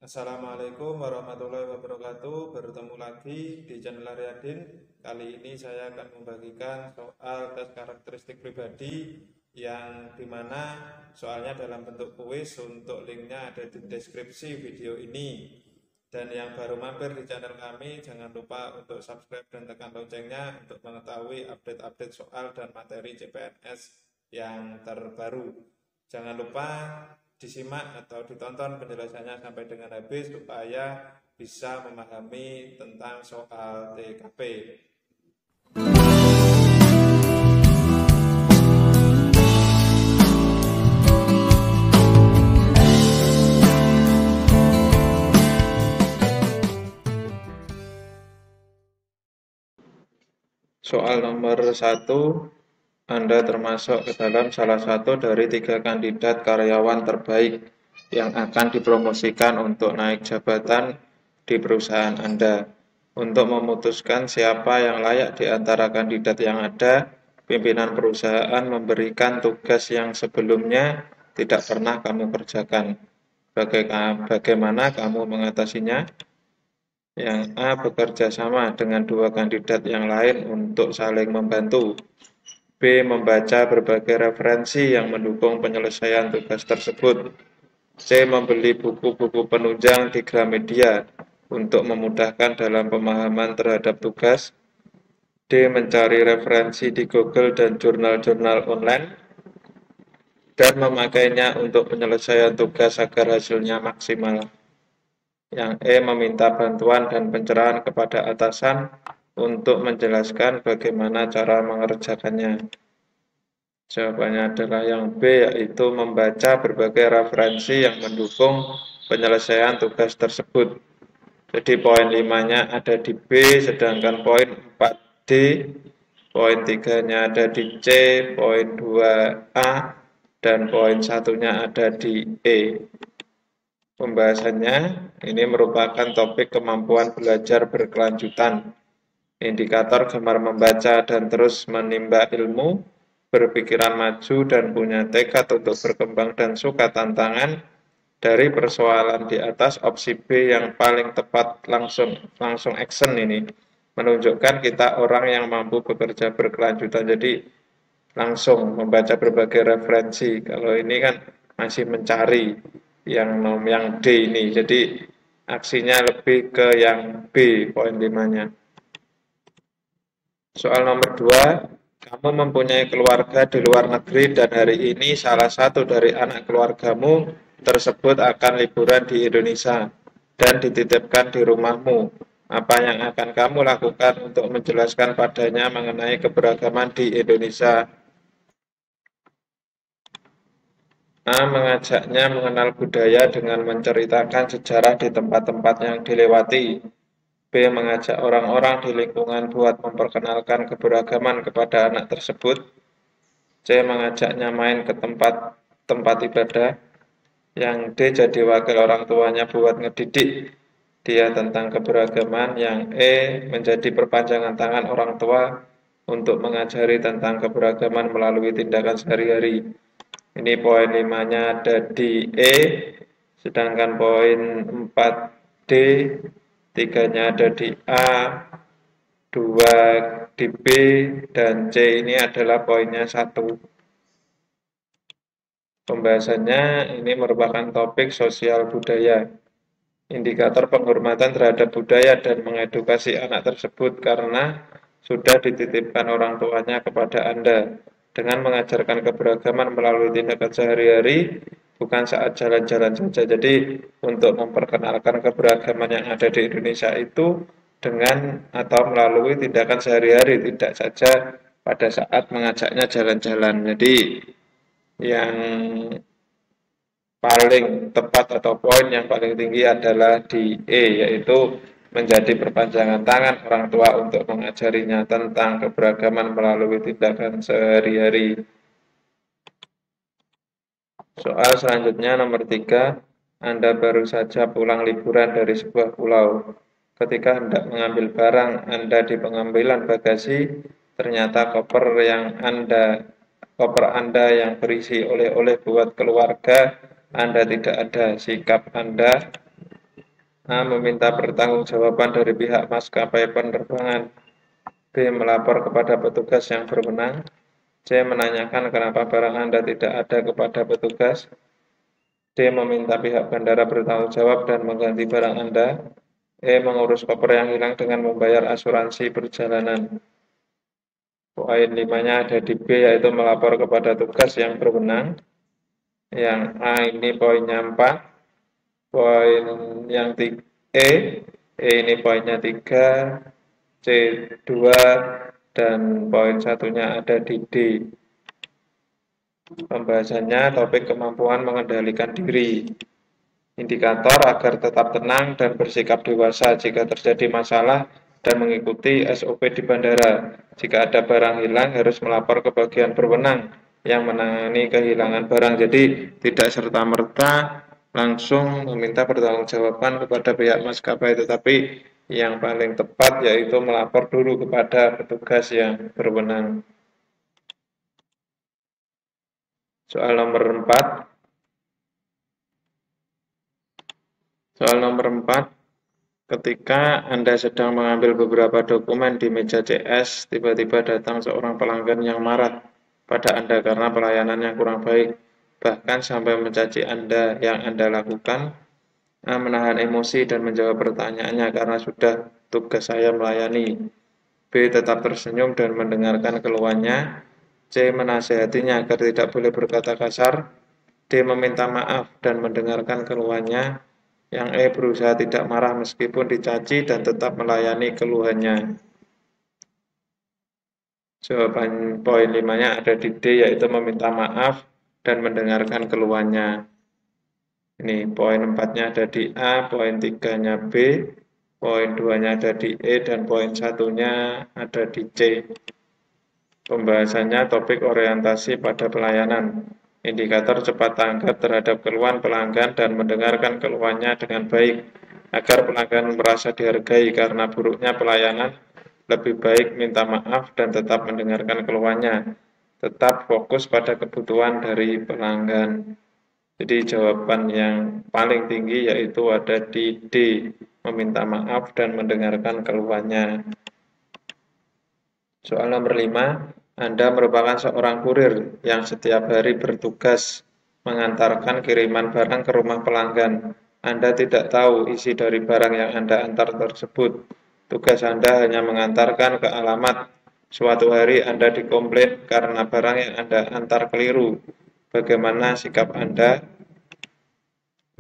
Assalamualaikum warahmatullahi wabarakatuh. Bertemu lagi di channel Aryadin. Kali ini saya akan membagikan soal tes karakteristik pribadi yang dimana soalnya dalam bentuk kuis. Untuk linknya ada di deskripsi video ini. Dan yang baru mampir di channel kami, jangan lupa untuk subscribe dan tekan loncengnya untuk mengetahui update-update soal dan materi CPNS yang terbaru. Jangan lupa disimak atau ditonton penjelasannya sampai dengan habis supaya bisa memahami tentang soal TKP. Soal nomor 1, Anda termasuk ke dalam salah satu dari 3 kandidat karyawan terbaik yang akan dipromosikan untuk naik jabatan di perusahaan Anda. Untuk memutuskan siapa yang layak di antara kandidat yang ada, pimpinan perusahaan memberikan tugas yang sebelumnya tidak pernah kamu kerjakan. Bagaimana kamu mengatasinya? Yang A, bekerja sama dengan 2 kandidat yang lain untuk saling membantu. B, membaca berbagai referensi yang mendukung penyelesaian tugas tersebut. C, membeli buku-buku penunjang di Gramedia untuk memudahkan dalam pemahaman terhadap tugas. D, mencari referensi di Google dan jurnal-jurnal online dan memakainya untuk penyelesaian tugas agar hasilnya maksimal. Yang E, meminta bantuan dan pencerahan kepada atasan untuk menjelaskan bagaimana cara mengerjakannya. Jawabannya adalah yang B, yaitu membaca berbagai referensi yang mendukung penyelesaian tugas tersebut. Jadi poin 5-nya ada di B, sedangkan poin 4D, poin 3-nya ada di C, poin 2A, dan poin 1-nya ada di E. Pembahasannya ini merupakan topik kemampuan belajar berkelanjutan, indikator gemar membaca dan terus menimba ilmu, berpikiran maju dan punya tekad untuk berkembang dan suka tantangan. Dari persoalan di atas, opsi B yang paling tepat, langsung action ini menunjukkan kita orang yang mampu bekerja berkelanjutan. Jadi langsung membaca berbagai referensi. Kalau ini kan masih mencari yang D ini. Jadi aksinya lebih ke yang B, poin 5-nya. Soal nomor 2, kamu mempunyai keluarga di luar negeri dan hari ini salah satu dari anak keluargamu tersebut akan liburan di Indonesia dan dititipkan di rumahmu. Apa yang akan kamu lakukan untuk menjelaskan padanya mengenai keberagaman di Indonesia? A, mengajaknya mengenal budaya dengan menceritakan sejarah di tempat-tempat yang dilewati. B, mengajak orang-orang di lingkungan buat memperkenalkan keberagaman kepada anak tersebut. C, mengajaknya main ke tempat ibadah. Yang D, jadi wakil orang tuanya buat ngedidik dia tentang keberagaman. Yang E, menjadi perpanjangan tangan orang tua untuk mengajari tentang keberagaman melalui tindakan sehari-hari. Ini poin 5-nya ada di E, sedangkan poin 4D, 3-nya ada di A, 2 di B, dan C ini adalah poinnya 1. Pembahasannya ini merupakan topik sosial budaya, indikator penghormatan terhadap budaya dan mengedukasi anak tersebut karena sudah dititipkan orang tuanya kepada Anda. Dengan mengajarkan keberagaman melalui tindakan sehari-hari, bukan saat jalan-jalan saja. Jadi untuk memperkenalkan keberagaman yang ada di Indonesia itu dengan atau melalui tindakan sehari-hari, tidak saja pada saat mengajaknya jalan-jalan. Jadi yang paling tepat atau poin yang paling tinggi adalah di E, yaitu menjadi perpanjangan tangan orang tua untuk mengajarinya tentang keberagaman melalui tindakan sehari-hari. Soal selanjutnya nomor 3, Anda baru saja pulang liburan dari sebuah pulau. Ketika hendak mengambil barang Anda di pengambilan bagasi, ternyata koper Anda yang berisi oleh-oleh buat keluarga Anda tidak ada. Sikap Anda A. Meminta pertanggungjawaban dari pihak maskapai penerbangan. B. Melapor kepada petugas yang berwenang. C. Menanyakan kenapa barang Anda tidak ada kepada petugas. D. Meminta pihak bandara bertanggung jawab dan mengganti barang Anda. E. Mengurus koper yang hilang dengan membayar asuransi perjalanan. Poin 5-nya ada di B, yaitu melapor kepada tugas yang berwenang. Yang A ini poinnya 4. Poin yang E ini poinnya 3, C 2, dan poin satunya ada di D. Pembahasannya topik kemampuan mengendalikan diri. Indikator agar tetap tenang dan bersikap dewasa jika terjadi masalah dan mengikuti SOP di bandara. Jika ada barang hilang harus melapor ke bagian berwenang yang menangani kehilangan barang. Jadi tidak serta-merta langsung meminta pertanggungjawaban kepada pihak maskapai, tetapi yang paling tepat yaitu melapor dulu kepada petugas yang berwenang. Soal nomor 4. Soal nomor 4. Ketika Anda sedang mengambil beberapa dokumen di meja CS, tiba-tiba datang seorang pelanggan yang marah pada Anda karena pelayanan yang kurang baik, bahkan sampai mencaci Anda. Yang Anda lakukan, A. Menahan emosi dan menjawab pertanyaannya karena sudah tugas saya melayani. B. Tetap tersenyum dan mendengarkan keluhannya. C. Menasihatinya agar tidak boleh berkata kasar. D. Meminta maaf dan mendengarkan keluhannya. Yang E. Berusaha tidak marah meskipun dicaci dan tetap melayani keluhannya. Jawaban poin 5-nya ada di D, yaitu meminta maaf dan mendengarkan keluhannya. Ini poin 4-nya ada di A, poin 3-nya B, poin 2-nya ada di E, dan poin 1-nya ada di C. Pembahasannya topik orientasi pada pelayanan. Indikator cepat tanggap terhadap keluhan pelanggan dan mendengarkan keluhannya dengan baik agar pelanggan merasa dihargai. Karena buruknya pelayanan, lebih baik minta maaf dan tetap mendengarkan keluhannya. Tetap fokus pada kebutuhan dari pelanggan. Jadi jawaban yang paling tinggi yaitu ada di D, meminta maaf dan mendengarkan keluhannya. Soal nomor 5, Anda merupakan seorang kurir yang setiap hari bertugas mengantarkan kiriman barang ke rumah pelanggan. Anda tidak tahu isi dari barang yang Anda antar tersebut. Tugas Anda hanya mengantarkan ke alamat. Suatu hari Anda dikomplain karena barang yang Anda antar keliru. Bagaimana sikap Anda?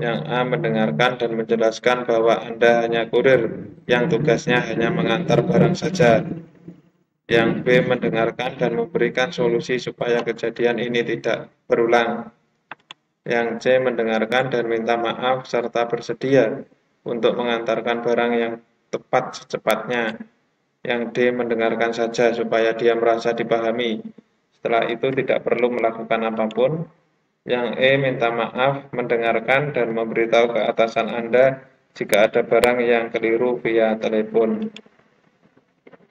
Yang A. Mendengarkan dan menjelaskan bahwa Anda hanya kurir yang tugasnya hanya mengantar barang saja. Yang B. Mendengarkan dan memberikan solusi supaya kejadian ini tidak berulang. Yang C. Mendengarkan dan minta maaf serta bersedia untuk mengantarkan barang yang tepat secepatnya. Yang D. Mendengarkan saja supaya dia merasa dipahami. Setelah itu tidak perlu melakukan apapun. Yang E. Minta maaf, mendengarkan dan memberitahu ke atasan Anda jika ada barang yang keliru via telepon.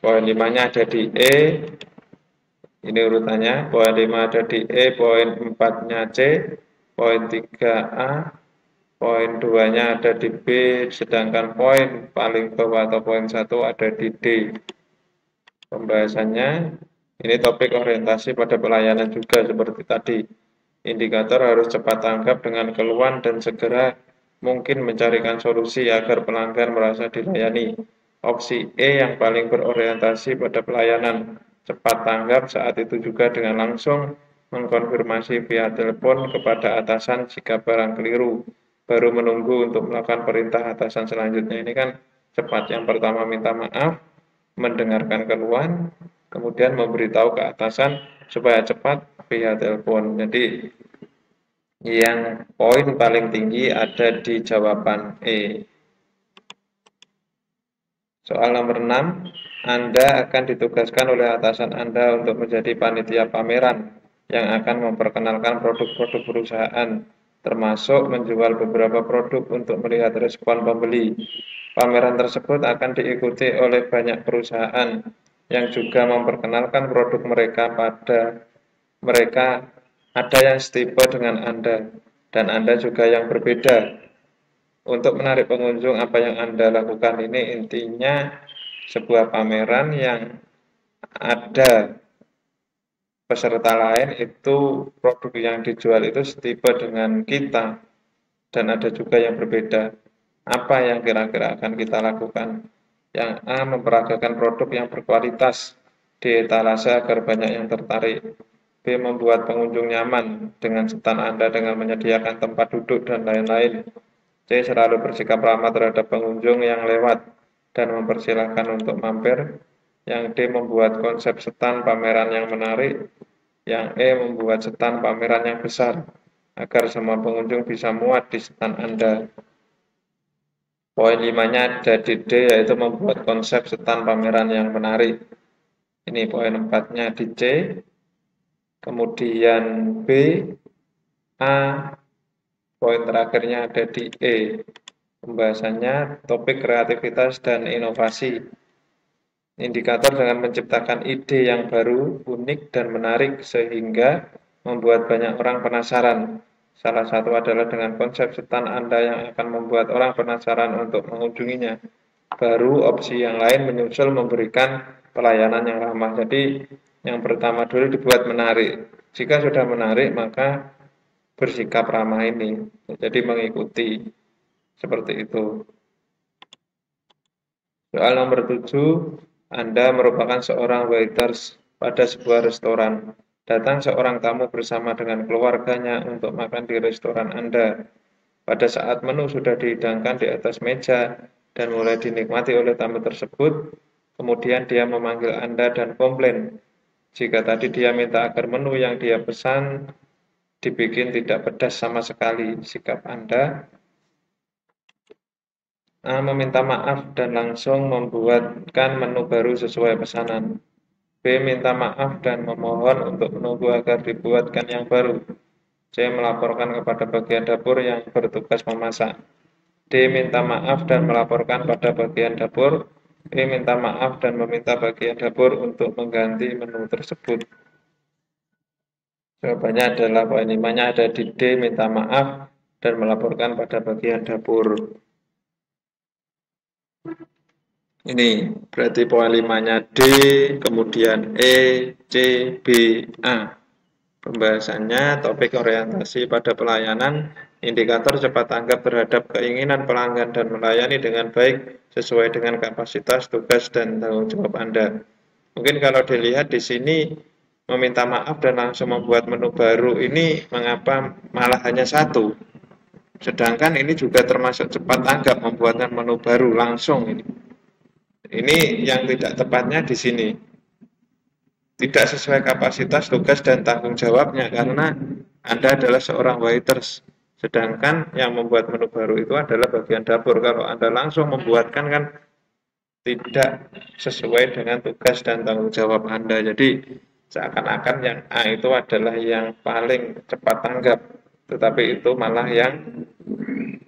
Poin 5-nya ada di E. Ini urutannya. Poin 5 ada di E, poin 4-nya C, poin 3A, poin 2-nya ada di B, sedangkan poin paling bawah atau poin 1 ada di D. Pembahasannya, ini topik orientasi pada pelayanan juga seperti tadi. Indikator harus cepat tanggap dengan keluhan dan segera mungkin mencarikan solusi agar pelanggan merasa dilayani. Opsi E yang paling berorientasi pada pelayanan, cepat tanggap saat itu juga dengan langsung mengkonfirmasi via telepon kepada atasan jika barang keliru, baru menunggu untuk melakukan perintah atasan selanjutnya. Ini kan cepat. Yang pertama minta maaf, mendengarkan keluhan, kemudian memberitahu ke atasan supaya cepat via telepon. Jadi yang poin paling tinggi ada di jawaban E. Soal nomor 6, Anda akan ditugaskan oleh atasan Anda untuk menjadi panitia pameran yang akan memperkenalkan produk-produk perusahaan, termasuk menjual beberapa produk untuk melihat respon pembeli. Pameran tersebut akan diikuti oleh banyak perusahaan yang juga memperkenalkan produk mereka pada mereka. Ada yang setipe dengan Anda, dan Anda juga yang berbeda. Untuk menarik pengunjung, apa yang Anda lakukan ini intinya sebuah pameran yang ada peserta lain itu produk yang dijual itu setipe dengan kita dan ada juga yang berbeda. Apa yang kira-kira akan kita lakukan? Yang A, memperagakan produk yang berkualitas di etalase agar banyak yang tertarik. B, membuat pengunjung nyaman dengan stand Anda dengan menyediakan tempat duduk dan lain-lain. C, selalu bersikap ramah terhadap pengunjung yang lewat dan mempersilahkan untuk mampir. Yang D, membuat konsep stand pameran yang menarik. Yang E, membuat stand pameran yang besar agar semua pengunjung bisa muat di stand Anda. Poin 5-nya ada di D, yaitu membuat konsep stand pameran yang menarik. Ini poin 4-nya di C. Kemudian B, A, poin terakhirnya ada di E. Pembahasannya topik kreativitas dan inovasi. Indikator dengan menciptakan ide yang baru, unik, dan menarik sehingga membuat banyak orang penasaran. Salah satu adalah dengan konsep stand Anda yang akan membuat orang penasaran untuk mengunjunginya. Baru opsi yang lain menyusul memberikan pelayanan yang ramah. Jadi yang pertama dulu dibuat menarik. Jika sudah menarik maka bersikap ramah ini. Jadi mengikuti seperti itu. Soal nomor 7, Anda merupakan seorang waiters pada sebuah restoran. Datang seorang tamu bersama dengan keluarganya untuk makan di restoran Anda. Pada saat menu sudah dihidangkan di atas meja dan mulai dinikmati oleh tamu tersebut, kemudian dia memanggil Anda dan komplain. Jika tadi dia minta agar menu yang dia pesan dibikin tidak pedas sama sekali, sikap Anda meminta maaf dan langsung membuatkan menu baru sesuai pesanan. B, minta maaf dan memohon untuk menunggu agar dibuatkan yang baru. C, melaporkan kepada bagian dapur yang bertugas memasak. D, minta maaf dan melaporkan pada bagian dapur. E, minta maaf dan meminta bagian dapur untuk mengganti menu tersebut. Jawabannya adalah poin 5-nya ada di D, minta maaf dan melaporkan pada bagian dapur. Ini berarti poin 5-nya D, kemudian E, C, B, A. Pembahasannya topik orientasi pada pelayanan, indikator cepat tanggap terhadap keinginan pelanggan dan melayani dengan baik sesuai dengan kapasitas, tugas, dan tanggung jawab Anda. Mungkin kalau dilihat di sini meminta maaf dan langsung membuat menu baru ini mengapa malah hanya satu. Sedangkan ini juga termasuk cepat tanggap membuatkan menu baru langsung ini. Ini yang tidak tepatnya di sini. Tidak sesuai kapasitas, tugas, dan tanggung jawabnya karena Anda adalah seorang waiters. Sedangkan yang membuat menu baru itu adalah bagian dapur. Kalau Anda langsung membuatkan kan tidak sesuai dengan tugas dan tanggung jawab Anda. Jadi seakan-akan yang A itu adalah yang paling cepat tanggap, tetapi itu malah yang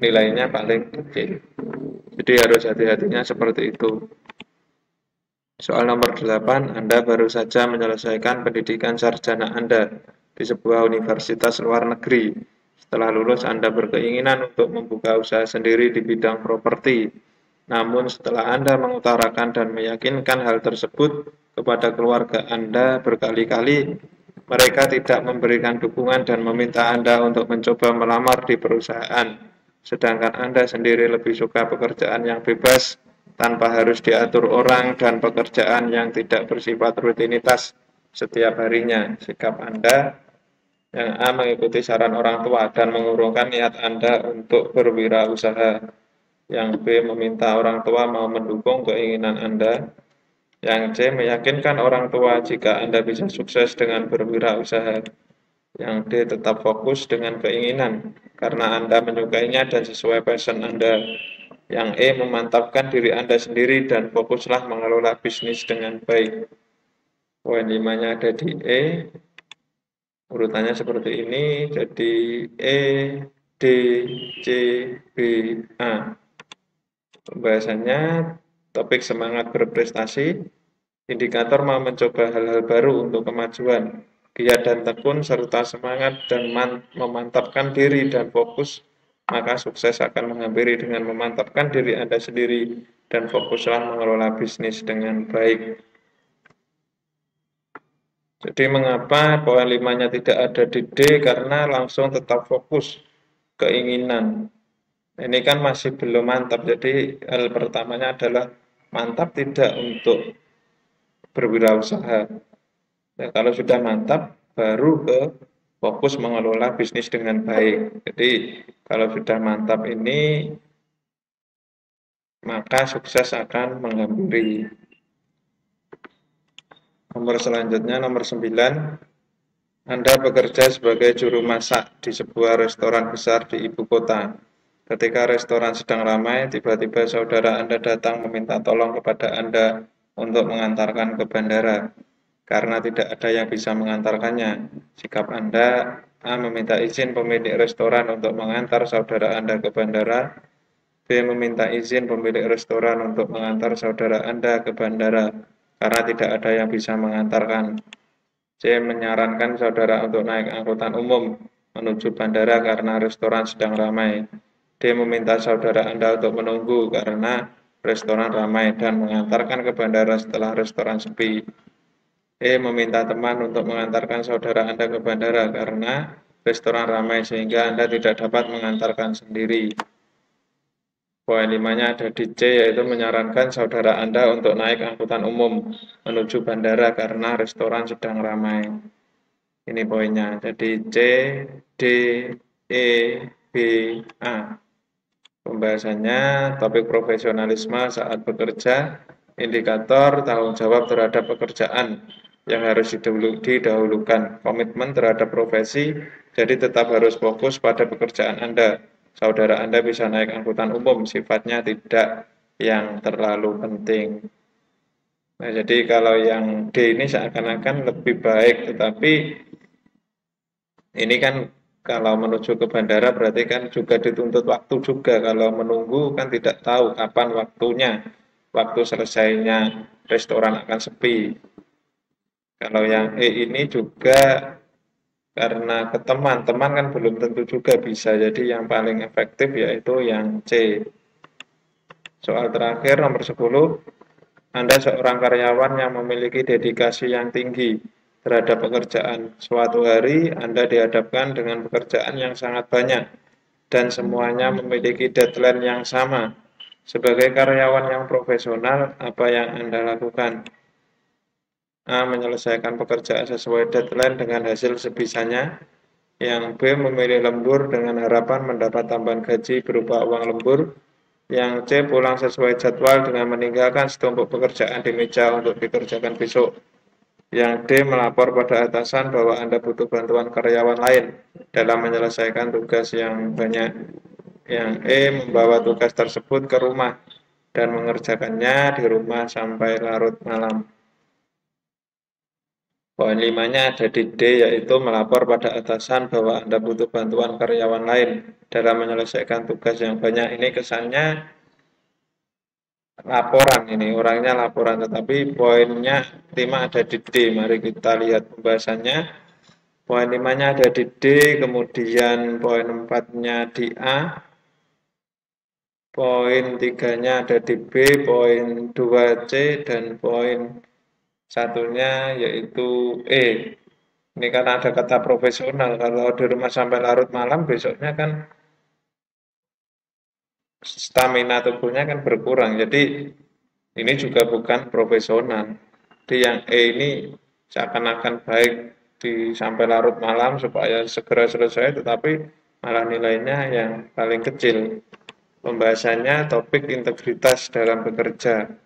nilainya paling kecil. Jadi harus hati-hatinya seperti itu. Soal nomor 8, Anda baru saja menyelesaikan pendidikan sarjana Anda di sebuah universitas luar negeri. Setelah lulus, Anda berkeinginan untuk membuka usaha sendiri di bidang properti. Namun setelah Anda mengutarakan dan meyakinkan hal tersebut kepada keluarga Anda berkali-kali, mereka tidak memberikan dukungan dan meminta Anda untuk mencoba melamar di perusahaan. Sedangkan Anda sendiri lebih suka pekerjaan yang bebas, tanpa harus diatur orang dan pekerjaan yang tidak bersifat rutinitas setiap harinya. Sikap Anda yang A, mengikuti saran orang tua dan mengurungkan niat Anda untuk berwirausaha. Yang B, meminta orang tua mau mendukung keinginan Anda. Yang C, meyakinkan orang tua jika Anda bisa sukses dengan berwirausaha. Yang D, tetap fokus dengan keinginan karena Anda menyukainya dan sesuai passion Anda. Yang E, memantapkan diri Anda sendiri dan fokuslah mengelola bisnis dengan baik. Poin 5-nya ada di E. Urutannya seperti ini, jadi E, D, C, B, A. Pembahasannya topik semangat berprestasi, indikator mau mencoba hal-hal baru untuk kemajuan, giat dan tekun serta semangat dan memantapkan diri dan fokus maka sukses akan menghampiri dengan memantapkan diri Anda sendiri dan fokuslah mengelola bisnis dengan baik. Jadi mengapa poin 5-nya tidak ada di D? Karena langsung tetap fokus keinginan. Ini kan masih belum mantap, jadi hal pertamanya adalah mantap tidak untuk berwirausaha. Nah, kalau sudah mantap, baru ke fokus mengelola bisnis dengan baik. Jadi kalau sudah mantap ini, maka sukses akan menghampiri. Nomor selanjutnya, nomor 9, Anda bekerja sebagai juru masak di sebuah restoran besar di ibu kota. Ketika restoran sedang ramai, tiba-tiba saudara Anda datang meminta tolong kepada Anda untuk mengantarkan ke bandara. Karena tidak ada yang bisa mengantarkannya, sikap Anda A. Meminta izin pemilik restoran untuk mengantar saudara Anda ke bandara. B. Meminta izin pemilik restoran untuk mengantar saudara Anda ke bandara karena tidak ada yang bisa mengantarkan. C. Menyarankan saudara untuk naik angkutan umum menuju bandara karena restoran sedang ramai. D. Meminta saudara Anda untuk menunggu karena restoran ramai dan mengantarkan ke bandara setelah restoran sepi. E. Meminta teman untuk mengantarkan saudara Anda ke bandara karena restoran ramai sehingga Anda tidak dapat mengantarkan sendiri. Poin 5-nya ada di C, yaitu menyarankan saudara Anda untuk naik angkutan umum menuju bandara karena restoran sedang ramai. Ini poinnya. Jadi C, D, E, B, A. Pembahasannya topik profesionalisme saat bekerja, indikator tanggung jawab terhadap pekerjaan yang harus didahulukan, komitmen terhadap profesi, jadi tetap harus fokus pada pekerjaan Anda. Saudara Anda bisa naik angkutan umum, sifatnya tidak yang terlalu penting. Nah, jadi kalau yang D ini seakan-akan lebih baik, tetapi ini kan kalau menuju ke bandara berarti kan juga dituntut waktu juga. Kalau menunggu kan tidak tahu kapan waktunya, waktu selesainya restoran akan sepi. Kalau yang E ini juga karena ke teman-teman kan belum tentu juga bisa. Jadi yang paling efektif yaitu yang C. Soal terakhir nomor 10. Anda seorang karyawan yang memiliki dedikasi yang tinggi terhadap pekerjaan. Suatu hari Anda dihadapkan dengan pekerjaan yang sangat banyak dan semuanya memiliki deadline yang sama. Sebagai karyawan yang profesional, apa yang Anda lakukan? A. Menyelesaikan pekerjaan sesuai deadline dengan hasil sebisanya. Yang B. Memilih lembur dengan harapan mendapat tambahan gaji berupa uang lembur. Yang C. Pulang sesuai jadwal dengan meninggalkan setumpuk pekerjaan di meja untuk dikerjakan besok. Yang D. Melapor pada atasan bahwa Anda butuh bantuan karyawan lain dalam menyelesaikan tugas yang banyak. Yang E. Membawa tugas tersebut ke rumah dan mengerjakannya di rumah sampai larut malam. Poin 5-nya ada di D, yaitu melapor pada atasan bahwa Anda butuh bantuan karyawan lain dalam menyelesaikan tugas yang banyak. Ini kesannya laporan, ini orangnya laporan, tetapi poinnya 5 ada di D. Mari kita lihat pembahasannya. Poin 5-nya ada di D, kemudian poin 4-nya di A, poin 3-nya ada di B, poin 2C, dan poin 1-nya yaitu E. Ini kan ada kata profesional, kalau di rumah sampai larut malam, besoknya kan stamina tubuhnya kan berkurang. Jadi ini juga bukan profesional. Di yang E ini seakan-akan baik di sampai larut malam supaya segera selesai, tetapi malah nilainya yang paling kecil. Pembahasannya topik integritas dalam bekerja.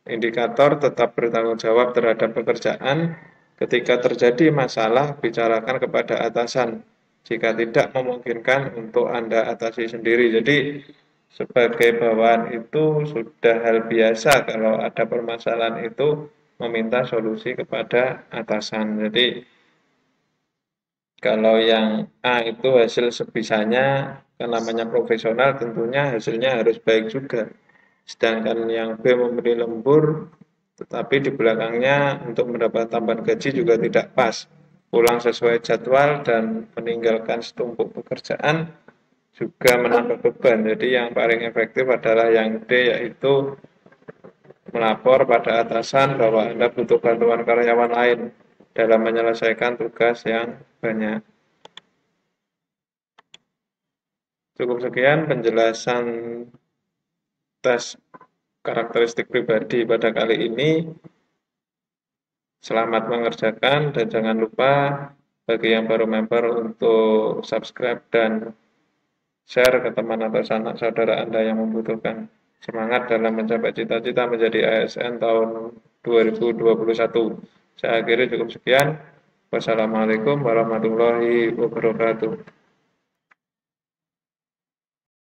Indikator tetap bertanggung jawab terhadap pekerjaan. Ketika terjadi masalah, bicarakan kepada atasan. Jika tidak memungkinkan untuk Anda atasi sendiri. Jadi sebagai bawahan itu sudah hal biasa kalau ada permasalahan itu meminta solusi kepada atasan. Jadi kalau yang A itu hasil sebisanya, kan namanya profesional tentunya hasilnya harus baik juga. Sedangkan yang B memberi lembur, tetapi di belakangnya untuk mendapat tambahan gaji juga tidak pas. Pulang sesuai jadwal dan meninggalkan setumpuk pekerjaan, juga menambah beban. Jadi yang paling efektif adalah yang D, yaitu melapor pada atasan bahwa Anda butuh bantuan karyawan lain dalam menyelesaikan tugas yang banyak. Cukup sekian penjelasan tes karakteristik pribadi pada kali ini. Selamat mengerjakan dan jangan lupa bagi yang baru member untuk subscribe dan share ke teman atau sanak saudara Anda yang membutuhkan. Semangat dalam mencapai cita-cita menjadi ASN tahun 2021. Saya akhiri cukup sekian. Wassalamualaikum warahmatullahi wabarakatuh.